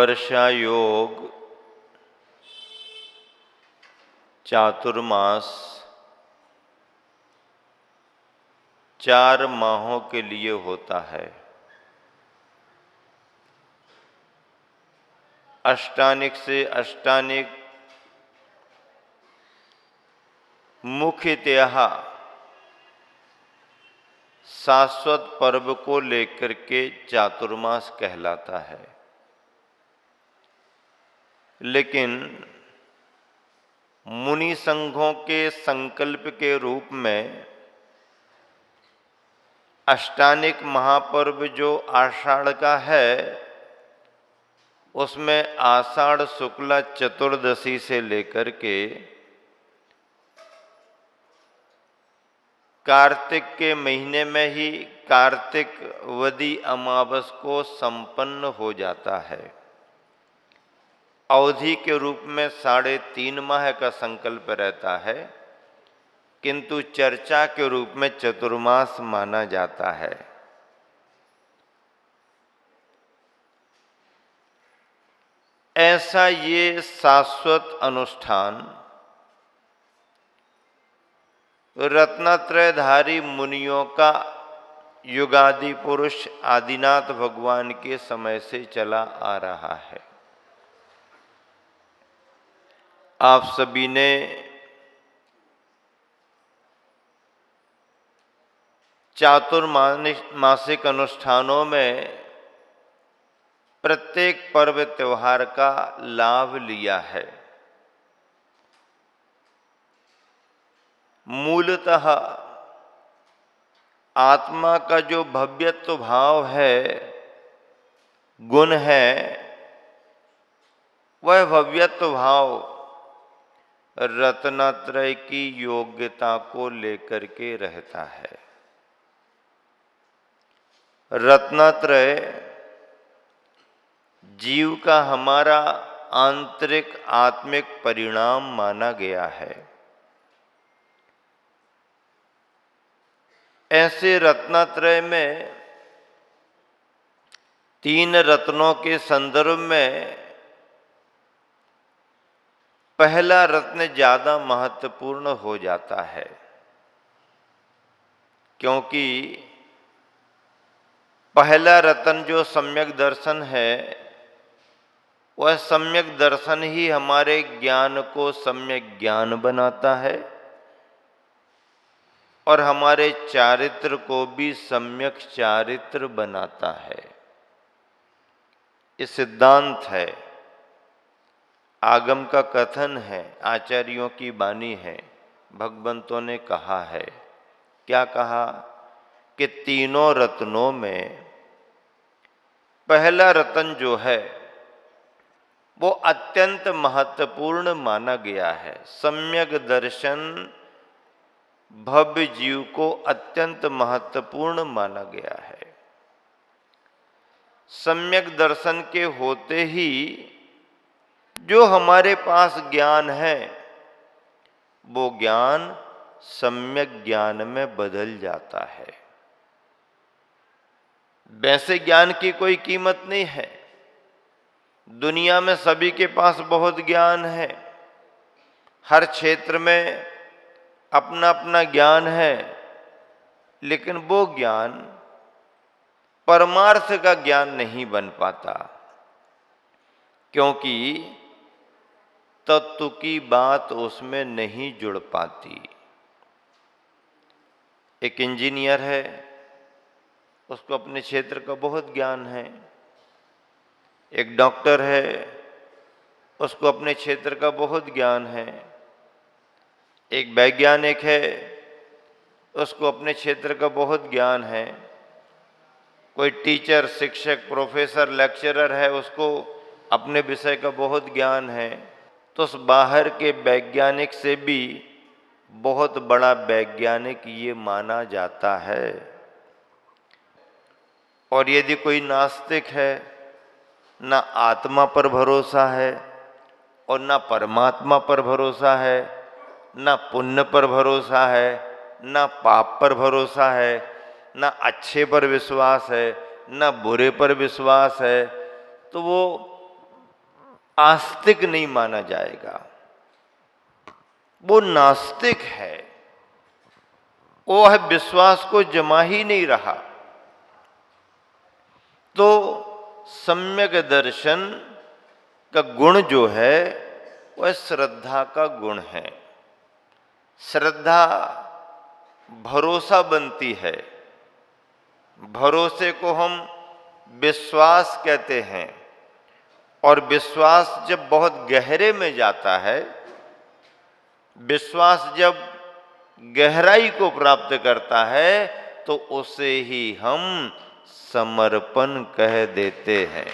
वर्षा योग चातुर्मास 4 माहों के लिए होता है। अष्टानिक से अष्टानिक मुख्यतः शाश्वत पर्व को लेकर के चातुर्मास कहलाता है। लेकिन मुनि संघों के संकल्प के रूप में अष्टानिक महापर्व जो आषाढ़ का है, उसमें आषाढ़ शुक्ला चतुर्दशी से लेकर के कार्तिक के महीने में ही कार्तिक वदी अमावस को संपन्न हो जाता है। अवधि के रूप में 3.5 माह का संकल्प रहता है, किंतु चर्चा के रूप में चतुर्मास माना जाता है। ऐसा ये शाश्वत अनुष्ठान रत्नत्रयधारी मुनियों का युगादि पुरुष आदिनाथ भगवान के समय से चला आ रहा है। आप सभी ने चातुर्मासिक अनुष्ठानों में प्रत्येक पर्व त्योहार का लाभ लिया है। मूलतः आत्मा का जो भव्यत्व भाव है, गुण है, वह भव्यत्व भाव रत्नत्रय की योग्यता को लेकर के रहता है। रत्नत्रय जीव का हमारा आंतरिक आत्मिक परिणाम माना गया है। ऐसे रत्नत्रय में 3 रत्नों के संदर्भ में पहला रत्न ज्यादा महत्वपूर्ण हो जाता है, क्योंकि पहला रत्न जो सम्यक दर्शन है, वह सम्यक दर्शन ही हमारे ज्ञान को सम्यक ज्ञान बनाता है और हमारे चारित्र को भी सम्यक चारित्र बनाता है। ये सिद्धांत है, आगम का कथन है, आचार्यों की वाणी है, भगवंतों ने कहा है। क्या कहा कि तीनों रत्नों में पहला रत्न जो है वो अत्यंत महत्वपूर्ण माना गया है। सम्यक दर्शन भव्य जीव को अत्यंत महत्वपूर्ण माना गया है। सम्यक दर्शन के होते ही जो हमारे पास ज्ञान है, वो ज्ञान सम्यक ज्ञान में बदल जाता है। वैसे ज्ञान की कोई कीमत नहीं है। दुनिया में सभी के पास बहुत ज्ञान है, हर क्षेत्र में अपना अपना ज्ञान है, लेकिन वो ज्ञान परमार्थ का ज्ञान नहीं बन पाता, क्योंकि तत्व की बात उसमें नहीं जुड़ पाती। एक इंजीनियर है, उसको अपने क्षेत्र का बहुत ज्ञान है। एक डॉक्टर है, उसको अपने क्षेत्र का बहुत ज्ञान है। एक वैज्ञानिक है, उसको अपने क्षेत्र का बहुत ज्ञान है। कोई टीचर, शिक्षक, प्रोफेसर, लेक्चरर है, उसको अपने विषय का बहुत ज्ञान है। तो उस बाहर के वैज्ञानिक से भी बहुत बड़ा वैज्ञानिक ये माना जाता है। और यदि कोई नास्तिक है, ना आत्मा पर भरोसा है और ना परमात्मा पर भरोसा है, ना पुण्य पर भरोसा है, ना पाप पर भरोसा है, ना अच्छे पर विश्वास है, ना बुरे पर विश्वास है, तो वो आस्तिक नहीं माना जाएगा, वो नास्तिक है, वो है विश्वास को जमा ही नहीं रहा। तो सम्यक दर्शन का गुण जो है वह श्रद्धा का गुण है। श्रद्धा भरोसा बनती है, भरोसे को हम विश्वास कहते हैं, और विश्वास जब बहुत गहरे में जाता है, विश्वास जब गहराई को प्राप्त करता है, तो उसे ही हम समर्पण कह देते हैं।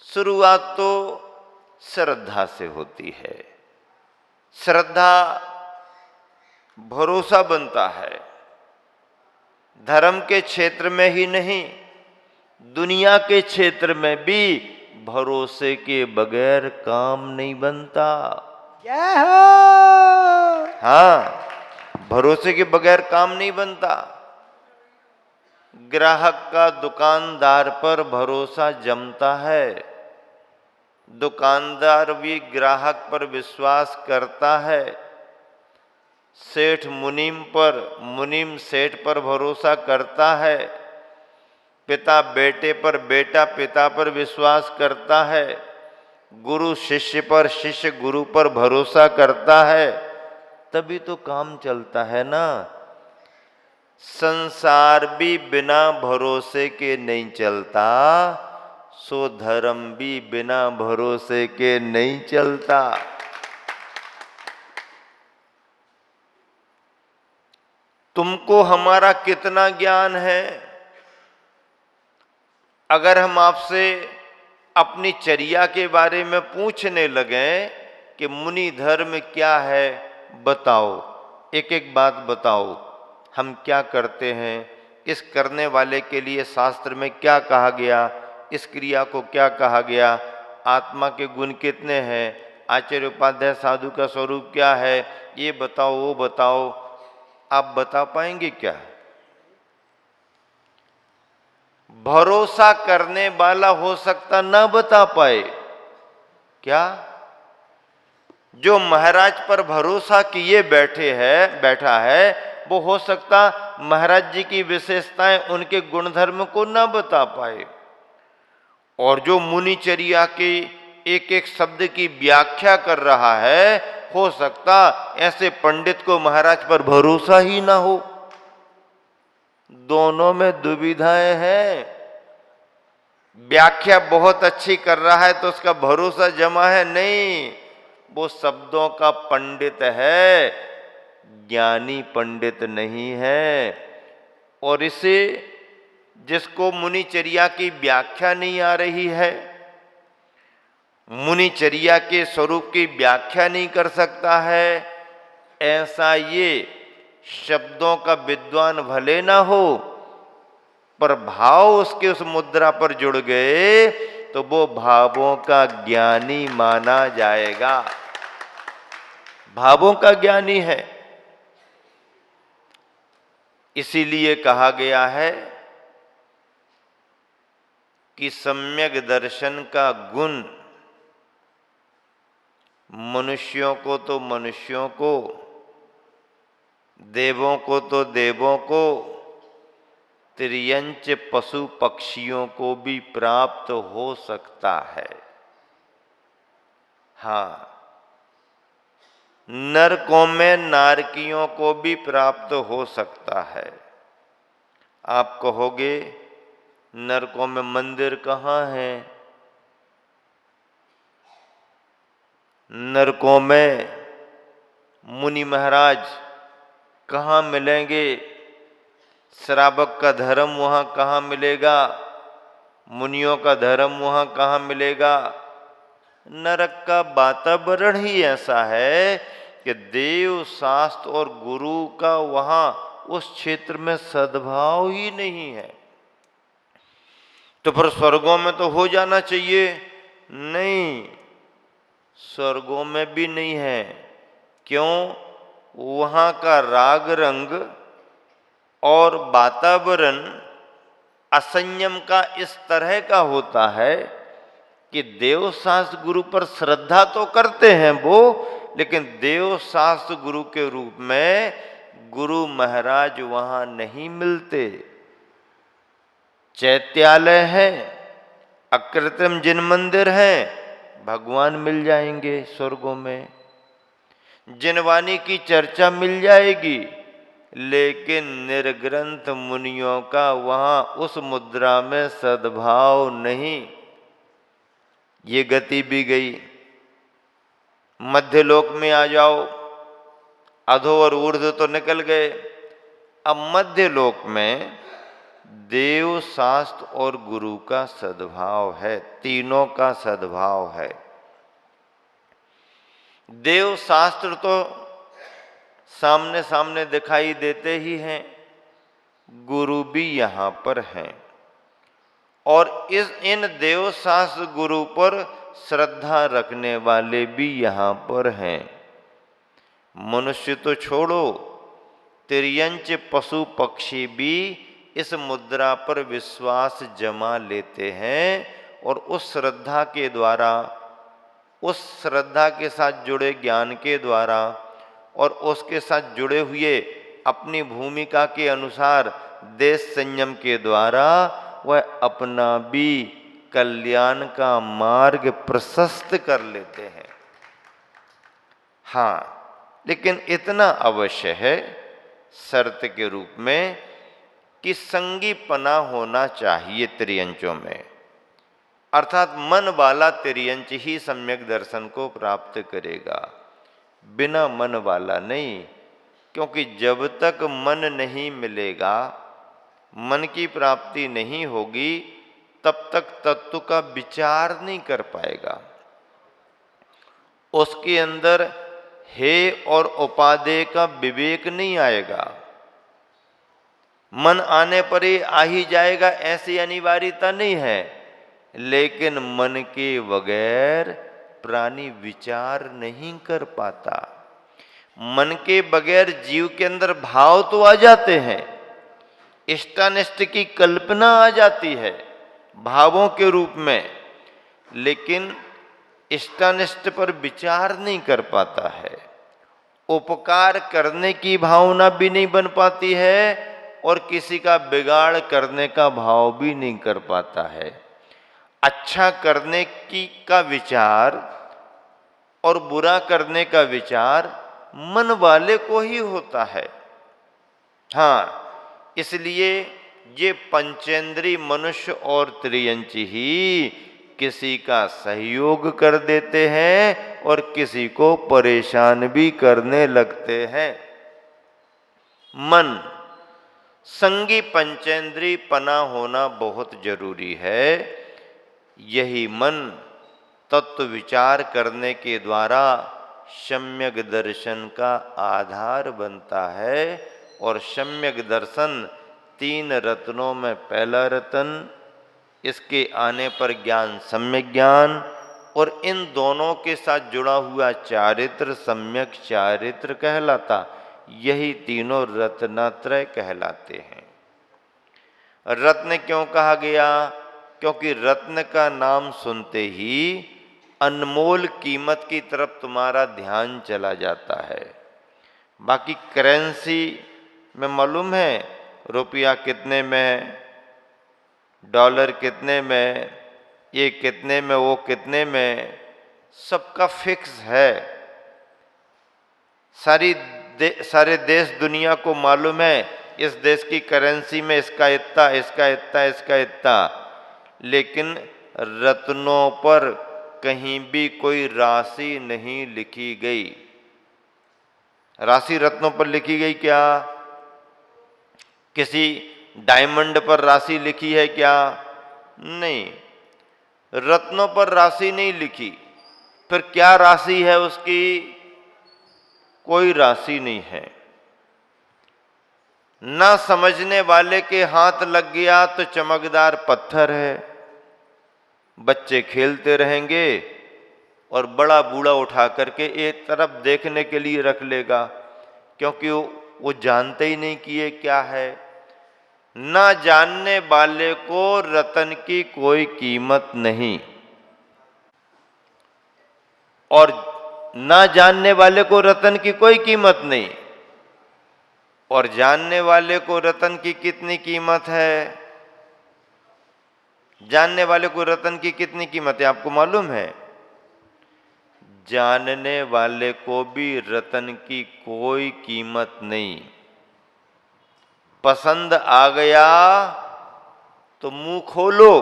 शुरुआत तो श्रद्धा से होती है। श्रद्धा भरोसा बनता है। धर्म के क्षेत्र में ही नहीं, दुनिया के क्षेत्र में भी भरोसे के बगैर काम नहीं बनता। हाँ, भरोसे के बगैर काम नहीं बनता। ग्राहक का दुकानदार पर भरोसा जमता है, दुकानदार भी ग्राहक पर विश्वास करता है। सेठ मुनीम पर, मुनीम सेठ पर भरोसा करता है। पिता बेटे पर, बेटा पिता पर विश्वास करता है। गुरु शिष्य पर, शिष्य गुरु पर भरोसा करता है, तभी तो काम चलता है ना। संसार भी बिना भरोसे के नहीं चलता, सो धर्म भी बिना भरोसे के नहीं चलता। तुमको हमारा कितना ज्ञान है? अगर हम आपसे अपनी चर्या के बारे में पूछने लगे कि मुनि धर्म क्या है, बताओ, एक एक बात बताओ, हम क्या करते हैं, इस करने वाले के लिए शास्त्र में क्या कहा गया, इस क्रिया को क्या कहा गया, आत्मा के गुण कितने हैं, आचार्य उपाध्याय साधु का स्वरूप क्या है, ये बताओ वो बताओ। आप बता पाएंगे क्या? भरोसा करने वाला हो सकता ना बता पाए। क्या? जो महाराज पर भरोसा किए बैठा है, वो हो सकता महाराज जी की विशेषताएं, उनके गुणधर्म को ना बता पाए। और जो मुनिचर्या के एक एक शब्द की व्याख्या कर रहा है, हो सकता ऐसे पंडित को महाराज पर भरोसा ही ना हो। दोनों में दुविधाएं हैं। व्याख्या बहुत अच्छी कर रहा है तो उसका भरोसा जमा है, नहीं, वो शब्दों का पंडित है, ज्ञानी पंडित नहीं है। और इसे जिसको मुनिचर्या की व्याख्या नहीं आ रही है, मुनिचर्या के स्वरूप की व्याख्या नहीं कर सकता है, ऐसा ये शब्दों का विद्वान भले ना हो, पर भाव उसके उस मुद्रा पर जुड़ गए तो वो भावों का ज्ञानी माना जाएगा। भावों का ज्ञानी है। इसीलिए कहा गया है कि सम्यक दर्शन का गुण मनुष्यों को तो मनुष्यों को, देवों को तो देवों को, त्रियंच पशु पक्षियों को भी प्राप्त हो सकता है। हाँ, नरकों में नारकियों को भी प्राप्त हो सकता है। आप कहोगे नरकों में मंदिर कहाँ है? नरकों में मुनि महाराज कहाँ मिलेंगे? श्रावक का धर्म वहाँ कहाँ मिलेगा? मुनियों का धर्म वहाँ कहाँ मिलेगा? नरक का वातावरण ही ऐसा है कि देव, शास्त्र और गुरु का वहाँ उस क्षेत्र में सद्भाव ही नहीं है। तो फिर स्वर्गों में तो हो जाना चाहिए, नहीं, स्वर्गों में भी नहीं है। क्यों? वहाँ का राग रंग और वातावरण असंयम का इस तरह का होता है, कि देव शास्त्र गुरु पर श्रद्धा तो करते हैं वो, लेकिन देव शास्त्र गुरु के रूप में गुरु महाराज वहां नहीं मिलते। चैत्यालय है, अकृत्रिम जिन मंदिर है, भगवान मिल जाएंगे स्वर्गों में, जिनवाणी की चर्चा मिल जाएगी, लेकिन निर्ग्रंथ मुनियों का वहां उस मुद्रा में सद्भाव नहीं। ये गति भी गई। मध्यलोक में आ जाओ, अधो और ऊर्ध्व तो निकल गए। अब मध्यलोक में देव शास्त्र और गुरु का सद्भाव है, तीनों का सद्भाव है। देव शास्त्र तो सामने सामने दिखाई देते ही हैं, गुरु भी यहां पर हैं, और इन देव शास्त्र गुरु पर श्रद्धा रखने वाले भी यहां पर हैं। मनुष्य तो छोड़ो, तिर्यंच पशु पक्षी भी इस मुद्रा पर विश्वास जमा लेते हैं, और उस श्रद्धा के द्वारा, उस श्रद्धा के साथ जुड़े ज्ञान के द्वारा और उसके साथ जुड़े हुए अपनी भूमिका के अनुसार देश संयम के द्वारा वह अपना भी कल्याण का मार्ग प्रशस्त कर लेते हैं। हाँ, लेकिन इतना अवश्य है शर्त के रूप में कि संगीपना होना चाहिए तिर्यंचों में, अर्थात मन वाला तिर्यंच ही सम्यक दर्शन को प्राप्त करेगा, बिना मन वाला नहीं। क्योंकि जब तक मन नहीं मिलेगा, मन की प्राप्ति नहीं होगी, तब तक तत्व का विचार नहीं कर पाएगा। उसके अंदर हे और उपादेय का विवेक नहीं आएगा। मन आने पर ही आ ही जाएगा ऐसी अनिवार्यता नहीं है, लेकिन मन के बगैर प्राणी विचार नहीं कर पाता। मन के बगैर जीव के अंदर भाव तो आ जाते हैं, इष्टानिष्ट की कल्पना आ जाती है भावों के रूप में, लेकिन इष्टानिष्ट पर विचार नहीं कर पाता है। उपकार करने की भावना भी नहीं बन पाती है, और किसी का बिगाड़ करने का भाव भी नहीं कर पाता है। अच्छा करने की का विचार और बुरा करने का विचार मन वाले को ही होता है। हाँ, इसलिए ये पंचेंद्रीय मनुष्य और त्रियंच ही किसी का सहयोग कर देते हैं और किसी को परेशान भी करने लगते हैं। मन, संगी पंचेंद्रीय पना होना बहुत जरूरी है। यही मन तत्व विचार करने के द्वारा सम्यक दर्शन का आधार बनता है, और सम्यक दर्शन तीन रत्नों में पहला रत्न, इसके आने पर ज्ञान सम्यक ज्ञान, और इन दोनों के साथ जुड़ा हुआ चारित्र सम्यक चारित्र कहलाता। यही तीनों रत्नात्रय कहलाते हैं। रत्न क्यों कहा गया? क्योंकि रत्न का नाम सुनते ही अनमोल कीमत की तरफ तुम्हारा ध्यान चला जाता है। बाकी करेंसी में मालूम है रुपया कितने में, डॉलर कितने में, ये कितने में, वो कितने में, सबका फिक्स है। सारे देश दुनिया को मालूम है इस देश की करेंसी में इसका इतना, इसका इतना, इसका इतना, लेकिन रत्नों पर कहीं भी कोई राशि नहीं लिखी गई। राशि रत्नों पर लिखी गई क्या? किसी डायमंड पर राशि लिखी है क्या? नहीं, रत्नों पर राशि नहीं लिखी। फिर क्या राशि है उसकी? कोई राशि नहीं है। ना समझने वाले के हाथ लग गया तो चमकदार पत्थर है, बच्चे खेलते रहेंगे और बड़ा बूढ़ा उठा करके एक तरफ देखने के लिए रख लेगा, क्योंकि वो जानते ही नहीं कि ये क्या है। ना जानने वाले को रतन की कोई कीमत नहीं। और ना जानने वाले को रतन की कोई कीमत नहीं, और जानने वाले को रतन की कितनी कीमत है? जानने वाले को रतन की कितनी कीमत है आपको मालूम है? जानने वाले को भी रतन की कोई कीमत नहीं। पसंद आ गया तो मुंह खोलो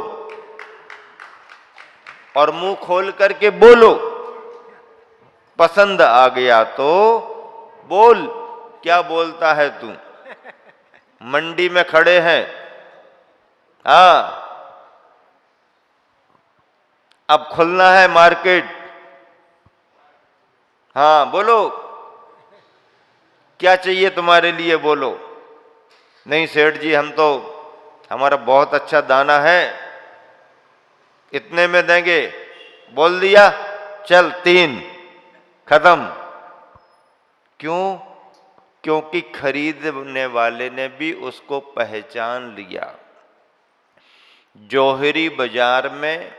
और मुंह खोल करके बोलो। पसंद आ गया तो बोल। क्या बोलता है तू? मंडी में खड़े हैं, हाँ, अब खुलना है मार्केट, हाँ बोलो, क्या चाहिए तुम्हारे लिए, बोलो। नहीं सेठ जी, हम तो, हमारा बहुत अच्छा दाना है, इतने में देंगे। बोल दिया, चल 3, खत्म। क्यों? क्योंकि खरीदने वाले ने भी उसको पहचान लिया। जौहरी बाजार में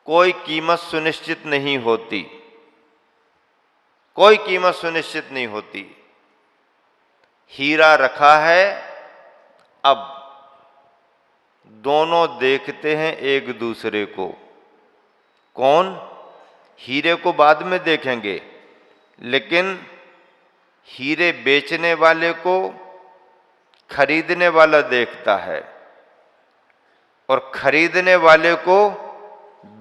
कोई कीमत सुनिश्चित नहीं होती, कोई कीमत सुनिश्चित नहीं होती। हीरा रखा है, अब दोनों देखते हैं एक दूसरे को। कौन? हीरे को बाद में देखेंगे, लेकिन हीरे बेचने वाले को खरीदने वाला देखता है, और खरीदने वाले को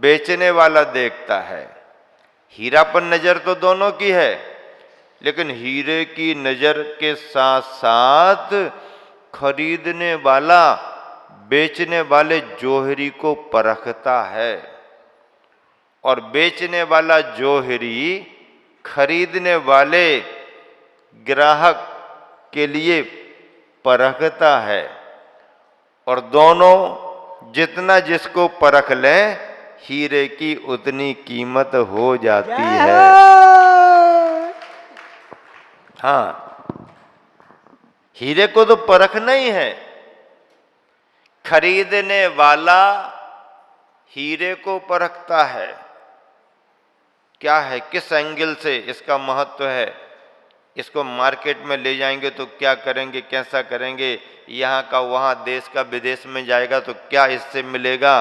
बेचने वाला देखता है। हीरा पर नजर तो दोनों की है, लेकिन हीरे की नजर के साथ साथ खरीदने वाला बेचने वाले जौहरी को परखता है, और बेचने वाला जौहरी खरीदने वाले ग्राहक के लिए परखता है। और दोनों जितना जिसको परख लें, हीरे की उतनी कीमत हो जाती है। हाँ, हीरे को तो परखना ही है। खरीदने वाला हीरे को परखता है, क्या है, किस एंगल से इसका महत्व है, इसको मार्केट में ले जाएंगे तो क्या करेंगे, कैसा करेंगे, यहाँ का वहाँ, देश का विदेश में जाएगा तो क्या इससे मिलेगा,